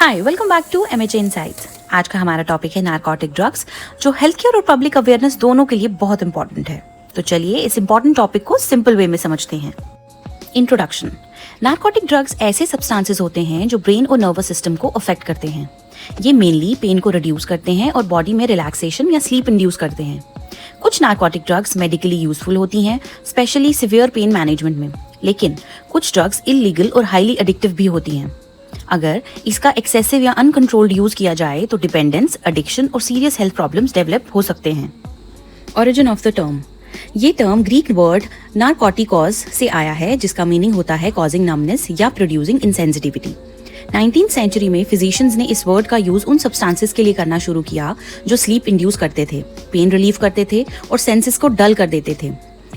Hi, welcome back to MHA insights. आज का हमारा टॉपिक है नारकोटिक ड्रग्स, जो हेल्थ केयर और पब्लिक अवेयरनेस दोनों के लिए बहुत इंपॉर्टेंट है। तो चलिए इस इंपॉर्टेंट टॉपिक को सिंपल वे में समझते हैं। इंट्रोडक्शन। नारकोटिक ड्रग्स ऐसे सब्सटेंसेस होते हैं जो ब्रेन और नर्वस सिस्टम को अफेक्ट करते हैं। ये मेनली पेन को रिड्यूस करते हैं और बॉडी में रिलैक्सेशन या स्लीप इंड्यूस करते हैं। कुछ नारकोटिक ड्रग्स मेडिकली यूजफुल होती हैं, स्पेशली सिवियर पेन मैनेजमेंट में, लेकिन कुछ ड्रग्स इलीगल और हाईली एडिक्टिव भी होती हैं। अगर इसका एक्सेसिव या अनकंट्रोल्ड यूज किया जाए तो डिपेंडेंस, एडिक्शन और सीरियस हेल्थ प्रॉब्लम्स डेवलप हो सकते हैं। Origin of the term. ये टर्म ग्रीक वर्ड नारकोटिकोस से आया है, जिसका मीनिंग होता है कॉजिंग नमनेस या प्रोड्यूसिंग इंसेंसिटिविटी। 19th सेंचुरी में फिजिशियंस ने इस वर्ड का यूज उन सब्सटेंसेस के लिए करना शुरू किया जो स्लीप इंड्यूस करते थे, पेन रिलीव करते थे और सेंसेस को डल कर देते थे।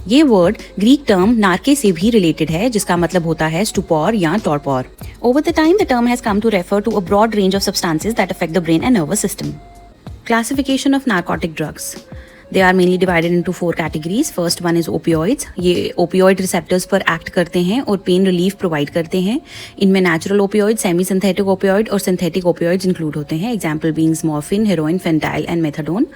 ये वर्ड ग्रीक टर्म नार्के से भी रिलेटेड है, जिसका मतलब होता है स्टुपोर या torpor. Over the time, the term has come to refer to a broad range of substances that affect the brain and nervous system. Classification of narcotic drugs. They are mainly divided into 4 categories. First one is opioids. ये opioid receptors पर act करते हैं और pain relief provide करते हैं। इनमें natural opioids, semi-synthetic opioid और synthetic opioids include होते हैं। Example being morphine, heroin, fentanyl and methadone.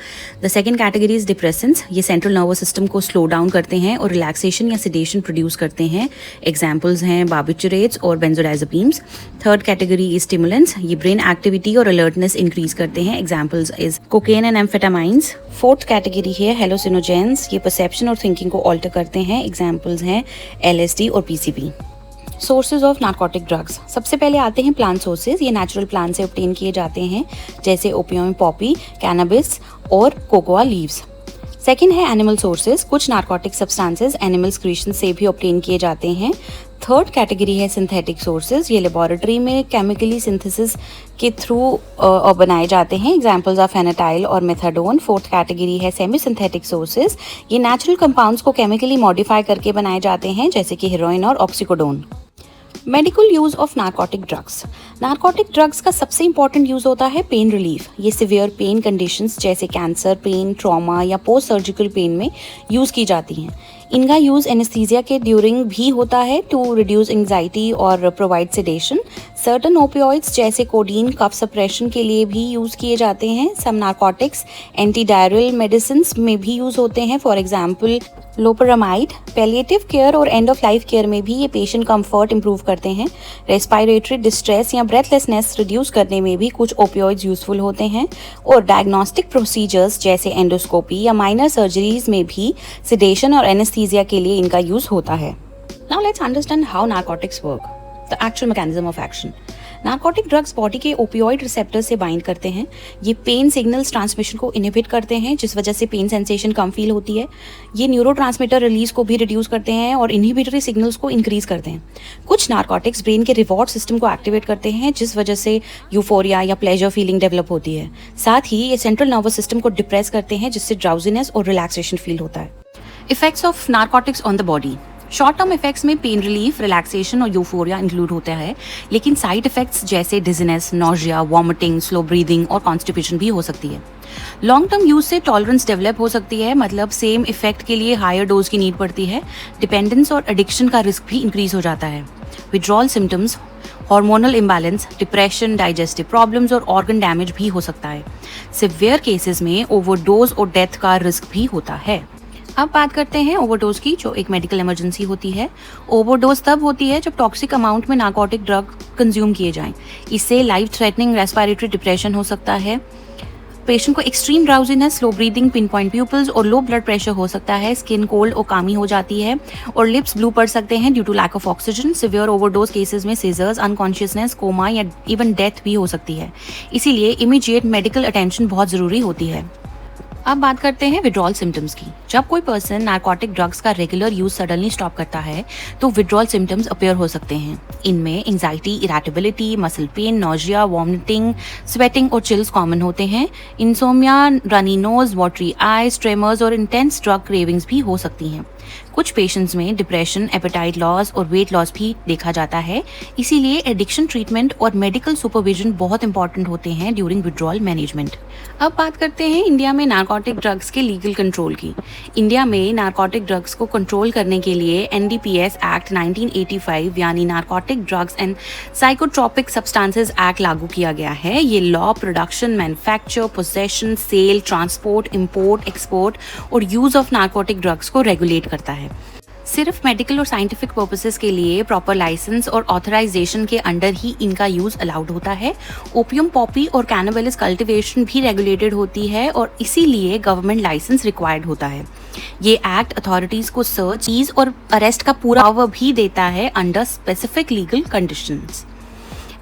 The second category is depressants. ये central nervous system को slow down करते हैं और relaxation या sedation produce करते हैं। Examples हैं barbiturates और benzodiazepines. Third category is stimulants. ये brain activity और alertness increase करते हैं। Examples is cocaine and amphetamines. Fourth category है हेलोसिनोजेंस। ये परसेप्शन और थिंकिंग को ऑल्टर करते हैं। एग्जाम्पल्स हैं LSD और PCP। Sources of narcotic drugs. सबसे पहले आते हैं प्लांट सोर्सेज। ये नेचुरल प्लांट से ऑब्टेन किए जाते हैं, जैसे ओपियम पॉपी, कैनबिस और कोकोआ लीव्स। सेकेंड है एनिमल सोर्सेज। कुछ नारकोटिक सब्सटेंसेज एनिमल स्क्रीशन से भी ऑब्टेन किए जाते हैं। थर्ड कैटेगरी है सिंथेटिक सोर्सेज। ये लेबोरेटरी में केमिकली सिंथेसिस के थ्रू बनाए जाते हैं। एग्जाम्पल्स ऑफ फेनेटाइल और मेथाडोन। फोर्थ कैटेगरी है सेमी सिंथेटिक सोर्सेज। ये नेचुरल कंपाउंड्स को केमिकली मॉडिफाई करके बनाए जाते हैं, जैसे कि हेरोइन और oxycodone. Medical use of narcotic drugs. Narcotic drugs का सबसे इंपॉर्टेंट यूज होता है पेन रिलीफ। ये सिवियर पेन कंडीशंस जैसे कैंसर, पेन, ट्रॉमा या पोस्ट सर्जिकल पेन में यूज की जाती हैं। इनका यूज एनेस्थीसिया के ड्यूरिंग भी होता है टू रिड्यूस एंजाइटी और प्रोवाइड सेडेशन। सर्टन ओपियोइड्स जैसे कोडीन कफ सप्रेशन के लिए भी यूज किए जाते हैं। सम नारकोटिक्स एंटी डायरियल मेडिसिन में भी यूज होते हैं, for example loperamide. Palliative care और एंड ऑफ लाइफ केयर में भी ये पेशेंट कंफर्ट इंप्रूव करते हैं। रेस्पिरेटरी डिस्ट्रेस या ब्रेथलेसनेस रिड्यूस करने में भी कुछ ओपियोइड्स यूजफुल होते हैं। और डायग्नोस्टिक प्रोसीजर्स जैसे एंडोस्कोपी या माइनर सर्जरीज में भी सिडेशन और एनेस्थीसिया के लिए इनका यूज होता है। Now let's understand how narcotics work, the actual mechanism of action. Narcotic drugs body के ओपियोइड रिसेप्टर से बाइंड करते हैं। ये पेन सिग्नल्स ट्रांसमिशन को इनहिबिट करते हैं, जिस वजह से पेन सेंसेशन कम फील होती है। ये न्यूरोट्रांसमीटर रिलीज को भी रिड्यूस करते हैं और इनहिबिटरी सिग्नल्स को इंक्रीज करते हैं। कुछ नारकोटिक्स ब्रेन के रिवॉर्ड सिस्टम को एक्टिवेट करते हैं, जिस वजह से यूफोरिया या प्लेजर फीलिंग डेवलप होती है। साथ ही ये सेंट्रल नर्वस सिस्टम को डिप्रेस करते हैं, जिससे ड्राउजीनेस और रिलैक्सेशन फील होता है। Effects of narcotics on the body. Short term effects में पेन रिलीफ, रिलैक्सेशन और यूफोरिया इंक्लूड होता है, लेकिन साइड इफेक्ट्स जैसे dizziness, nausea, vomiting, slow breathing और कॉन्स्टिपेशन भी हो सकती है। लॉन्ग टर्म यूज से टॉलरेंस डेवलप हो सकती है, मतलब सेम इफेक्ट के लिए हायर डोज की नीड पड़ती है। डिपेंडेंस और एडिक्शन का रिस्क भी इंक्रीज हो जाता है। Withdrawal symptoms, hormonal imbalance, depression, digestive problems और ऑर्गन डैमेज भी हो सकता है। सिवियर केसेस में ओवरडोज और डेथ का रिस्क भी होता है। अब बात करते हैं ओवरडोज की, जो एक मेडिकल इमरजेंसी होती है। ओवरडोज तब होती है जब टॉक्सिक अमाउंट में नारकोटिक ड्रग कंज्यूम किए जाएं। इससे लाइफ थ्रेटनिंग रेस्पिरेटरी डिप्रेशन हो सकता है। पेशेंट को extreme drowsiness, slow breathing, pin point people's और लो ब्लड प्रेशर हो सकता है। स्किन कोल्ड और कामी हो जाती है और लिप्स ब्लू पड़ सकते हैं due to lack of oxygen. Severe overdose cases में सीजर्स, अनकॉन्शियसनेस, कोमा या इवन डेथ भी हो सकती है। इसीलिए इमीडिएट मेडिकल अटेंशन बहुत जरूरी होती है। अब बात करते हैं विड्रॉल सिम्टम्स की। जब कोई पर्सन नारकोटिक ड्रग्स का रेगुलर यूज सडनली स्टॉप करता है तो विड्रॉल सिम्टम्स अपीयर हो सकते हैं। इनमें anxiety, irritability, muscle pain, nausea, vomiting, sweating और चिल्स कॉमन होते हैं। Insomnia, runny nose, watery eyes, tremors और इंटेंस ड्रग क्रेविंग्स भी हो सकती हैं। कुछ पेशेंट्स में डिप्रेशन, एपेटाइट लॉस और वेट लॉस भी देखा जाता है। इसीलिए एडिक्शन ट्रीटमेंट और मेडिकल सुपरविजन बहुत इंपॉर्टेंट होते हैं ड्यूरिंग विड्रॉल मैनेजमेंट। अब बात करते हैं इंडिया में नारकोटिक ड्रग्स के लीगल कंट्रोल की। इंडिया में नारकोटिक ड्रग्स को कंट्रोल करने के लिए NDPS एक्ट 1985 यानी narcotic drugs and psychotropic substances act लागू किया गया है। ये law production, manufacture, possession, sale, transport, import, export और यूज ऑफ नारकोटिक ड्रग्स को रेगुलेट करता है। सिर्फ मेडिकल और साइंटिफिक पर्पसेस के लिए प्रॉपर लाइसेंस और ऑथराइजेशन के अंडर ही इनका यूज अलाउड होता है। ओपियम, पॉपी और कैनाबिस कल्टीवेशन भी रेगुलेटेड होती है और इसीलिए गवर्नमेंट लाइसेंस रिक्वायर्ड होता है। ये एक्ट अथॉरिटीज को सर्च, सीज और अरेस्ट का पूरा पावर भी देता है under specific legal conditions.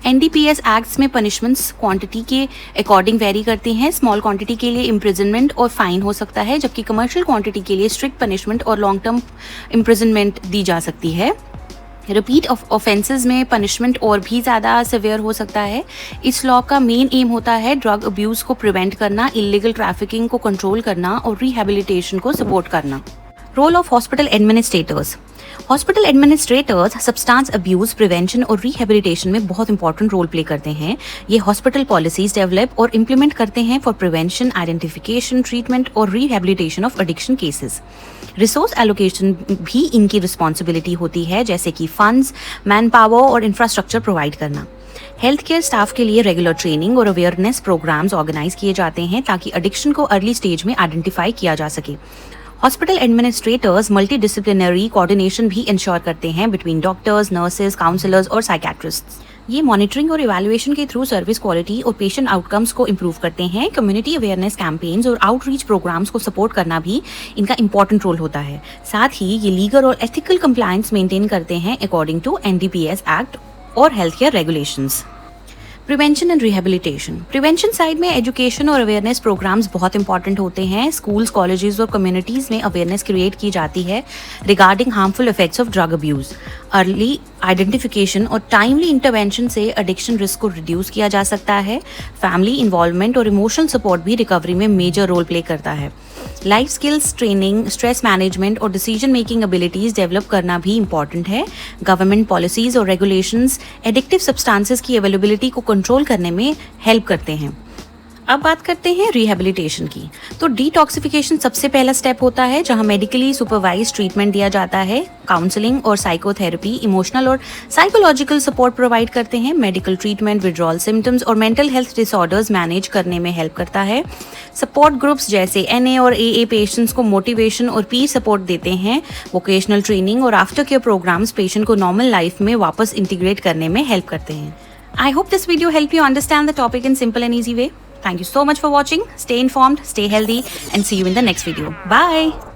NDPS acts में पनिशमेंट्स क्वांटिटी के अकॉर्डिंग वेरी करते हैं। स्मॉल क्वांटिटी के लिए इम्प्रिजनमेंट और फाइन हो सकता है, जबकि कमर्शियल क्वांटिटी के लिए स्ट्रिक्ट पनिशमेंट और लॉन्ग टर्म इम्प्रिजनमेंट दी जा सकती है। रिपीट ऑफेंसेस में पनिशमेंट और भी ज़्यादा सिवियर हो सकता है। इस लॉ का मेन एम होता है ड्रग अब्यूज़ को प्रिवेंट करना, इलीगल ट्रैफिकिंग को कंट्रोल करना और रिहेबिलिटेशन को सपोर्ट करना। Role of hospital administrators. Hospital administrators substance abuse prevention और रिहेबिलिटेशन में बहुत इंपॉर्टेंट रोल प्ले करते हैं। ये हॉस्पिटल पॉलिसीज डेवलप और इम्प्लीमेंट करते हैं फॉर प्रिवेंशन, आइडेंटिफिकेशन, ट्रीटमेंट और rehabilitation of addiction cases. Resource allocation भी इनकी रिस्पॉन्सिबिलिटी होती है, जैसे कि फंड्स, मैन पावर और इंफ्रास्ट्रक्चर प्रोवाइड करना। हेल्थ केयर स्टाफ के लिए रेगुलर ट्रेनिंग और अवेयरनेस प्रोग्राम्स ऑर्गेनाइज किए जाते हैं ताकि एडिक्शन को अर्ली स्टेज में आइडेंटिफाई किया जा सके। हॉस्पिटल एडमिनिस्ट्रेटर्स मल्टीडिसिप्लिनरी कोऑर्डिनेशन भी इंश्योर करते हैं बिटवीन डॉक्टर्स, नर्सेज, काउंसलर्स और साइकेट्रिस्ट्स। ये मॉनिटरिंग और इवैल्यूएशन के थ्रू सर्विस क्वालिटी और पेशेंट आउटकम्स को इम्प्रूव करते हैं। कम्युनिटी अवेयरनेस कैंपेन्स और आउटरीच प्रोग्राम्स को सपोर्ट करना भी इनका इंपॉर्टेंट रोल होता है। साथ ही ये लीगल और एथिकल कंप्लायंस मेंटेन करते हैं अकॉर्डिंग टू NDPS एक्ट और health care regulations. Prevention and rehabilitation. Prevention side में एजुकेशन और अवेयरनेस प्रोग्राम्स बहुत इंपॉर्टेंट होते हैं। स्कूल्स, कॉलेजेस और कम्युनिटीज में अवेयरनेस क्रिएट की जाती है regarding harmful effects of drug abuse. Early identification और टाइमली इंटरवेंशन से एडिक्शन रिस्क को रिड्यूस किया जा सकता है। फैमिली इन्वॉल्वमेंट और इमोशनल सपोर्ट भी रिकवरी में मेजर रोल प्ले करता है। Life skills training, stress management और डिसीजन मेकिंग एबिलिटीज डेवलप करना भी इंपॉर्टेंट है। गवर्नमेंट पॉलिसीज और रेगुलेशंस एडिक्टिव सब्सटेंसेस की अवेलेबिलिटी को कंट्रोल करने में हेल्प करते हैं। अब बात करते हैं रिहेबिलिटेशन की। तो डिटॉक्सिफिकेशन सबसे पहला स्टेप होता है, जहां मेडिकली सुपरवाइज ट्रीटमेंट दिया जाता है। काउंसलिंग और साइकोथेरेपी इमोशनल और साइकोलॉजिकल सपोर्ट प्रोवाइड करते हैं। मेडिकल ट्रीटमेंट विड्रॉल सिम्टम्स और मेंटल हेल्थ डिसऑर्डर्स मैनेज करने में हेल्प करता है। सपोर्ट ग्रुप्स जैसे NA और AA पेशेंट्स को मोटिवेशन और पीर सपोर्ट देते हैं। वोकेशनल ट्रेनिंग और आफ्टर केयर प्रोग्राम्स पेशेंट को नॉर्मल लाइफ में वापस इंटीग्रेट करने में हेल्प करते हैं। I hope this video helped you understand the topic in simple and easy way. Thank you so much for watching. Stay informed, stay healthy, and see you in the next video. Bye.